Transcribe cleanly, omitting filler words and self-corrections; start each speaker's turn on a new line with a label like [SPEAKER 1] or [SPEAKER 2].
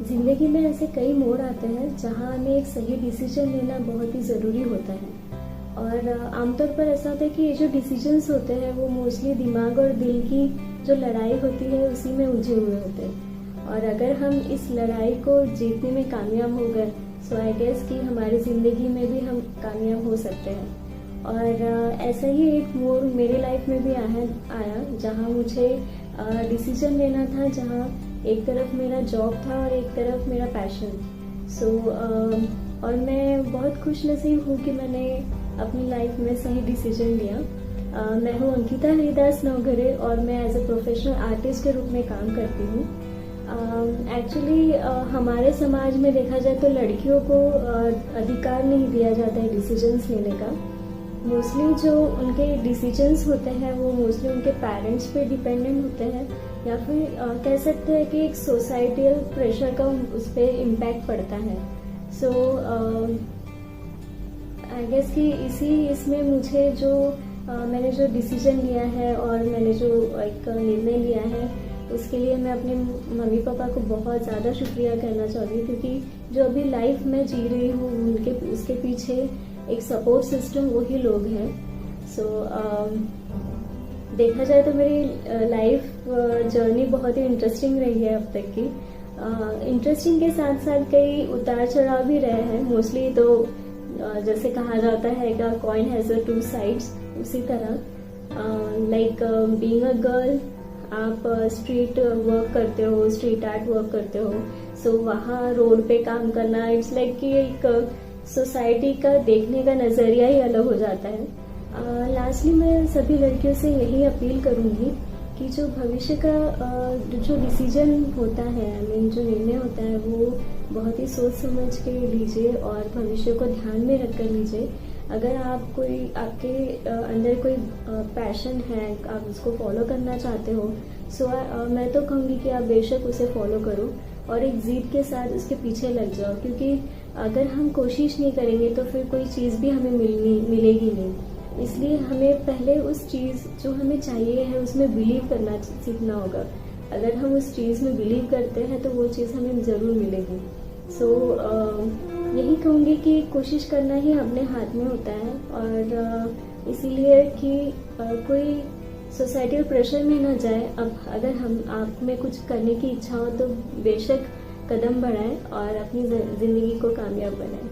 [SPEAKER 1] ज़िंदगी में ऐसे कई मोड़ आते हैं जहाँ हमें एक सही डिसीजन लेना बहुत ही ज़रूरी होता है। और आमतौर पर ऐसा होता है कि ये जो डिसीजंस होते हैं वो मोस्टली दिमाग और दिल की जो लड़ाई होती है उसी में उलझे हुए होते हैं। और अगर हम इस लड़ाई को जीतने में कामयाब हो गए सो आई गेस कि हमारी ज़िंदगी में भी हम कामयाब हो सकते हैं। और ऐसा ही एक मोड़ मेरे लाइफ में भी आया जहाँ मुझे डिसीजन लेना था, जहाँ एक तरफ मेरा जॉब था और एक तरफ मेरा पैशन। और मैं बहुत खुश नसीब हूँ कि मैंने अपनी लाइफ में सही डिसीजन लिया। मैं हूँ अंकिता हरिदास नवघरे और मैं एज ए प्रोफेशनल आर्टिस्ट के रूप में काम करती हूँ। एक्चुअली हमारे समाज में देखा जाए तो लड़कियों को अधिकार नहीं दिया जाता है डिसीजंस लेने का। मोस्टली जो उनके डिसीजंस होते हैं वो मोस्टली उनके पेरेंट्स पे डिपेंडेंट होते हैं, या फिर कह सकते हैं कि एक सोसाइटल प्रेशर का उस पर इम्पैक्ट पड़ता है। सो आई गेस कि इसमें मुझे मैंने जो डिसीजन लिया है और मैंने जो एक निर्णय लिया है उसके लिए मैं अपने मम्मी पापा को बहुत ज़्यादा शुक्रिया करना चाहती हूँ, क्योंकि जो अभी लाइफ में जी रही हूँ उसके पीछे एक सपोर्ट सिस्टम वही लोग हैं। देखा जाए तो मेरी लाइफ जर्नी बहुत ही इंटरेस्टिंग रही है अब तक की। इंटरेस्टिंग के साथ साथ कई उतार चढ़ाव भी रहे हैं। मोस्टली तो जैसे कहा जाता है कि coin has a two sides, उसी तरह लाइक बीइंग अ गर्ल आप स्ट्रीट वर्क करते हो, स्ट्रीट आर्ट वर्क करते हो। सो वहाँ रोड पे काम करना इट्स लाइक कि एक सोसाइटी का देखने का नज़रिया ही अलग हो जाता है। लास्टली मैं सभी लड़कियों से यही अपील करूँगी कि जो भविष्य का जो डिसीजन होता है, जो निर्णय होता है वो बहुत ही सोच समझ के लीजिए और भविष्य को ध्यान में रख कर लीजिए। अगर आपके अंदर कोई पैशन है, आप उसको फॉलो करना चाहते हो, सो मैं तो कहूँगी कि आप बेशक उसे फॉलो करो और एक जिद के साथ उसके पीछे लग जाओ, क्योंकि अगर हम कोशिश नहीं करेंगे तो फिर कोई चीज़ भी हमें मिलेगी नहीं। इसलिए हमें पहले उस चीज़ जो हमें चाहिए है उसमें बिलीव करना सीखना होगा। अगर हम उस चीज़ में बिलीव करते हैं तो वो चीज़ हमें ज़रूर मिलेगी। यही कहूँगी कि कोशिश करना ही अपने हाथ में होता है, और इसीलिए कि कोई सोसाइटल प्रेशर में ना जाए। अब अगर आप में कुछ करने की इच्छा हो तो बेशक कदम बढ़ाएं और अपनी ज़िंदगी को कामयाब बनाएं।